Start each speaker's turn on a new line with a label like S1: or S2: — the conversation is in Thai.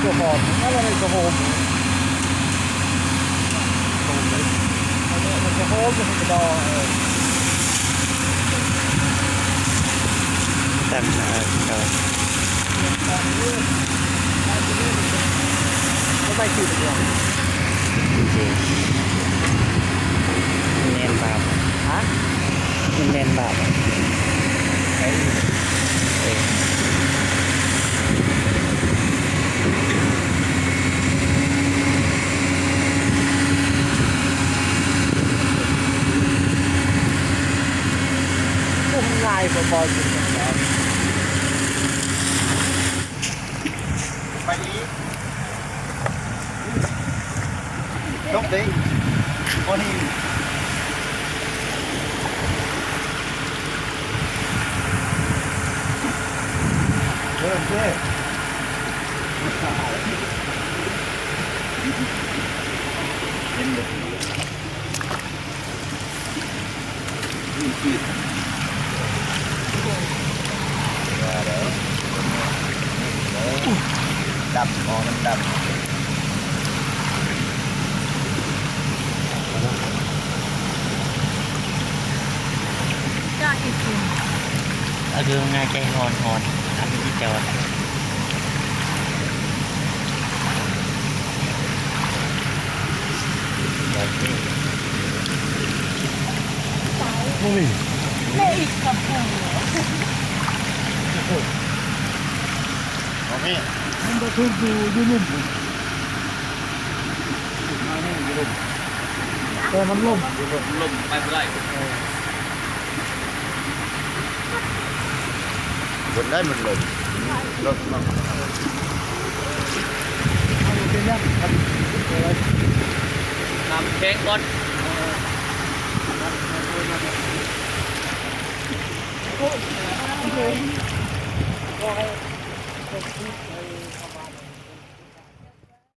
S1: ตัวหอมนั่นอะไรตัวโฮมมันจะโฮมมันจะดอ
S2: ตั้ง
S1: ก็ไม่คิดเลย
S2: จริงเน้นบาป
S1: ฮะ
S2: เน้นบาป
S1: ไอ้พวกง่ายกว่าบอลจริงๆไปอีกยกดิคนนี้เริ่มเจ๊เป็นแบบนี้ดำมองมันดำ
S3: ก็อีกที
S2: เอาคือง่ายใจหอนอันที่จอดแบบนี้
S1: มุ้ย
S3: แม่อีกกับผม
S2: โอเค
S1: มันจะถูกดูนุ่มมาให้ดูนุ่มแต่มันล่ม
S4: ลมไปไม่ได้
S2: บนได้มันลมลม
S1: เป็นยังครับ
S4: น้ำแข็งก่อน
S1: โอ้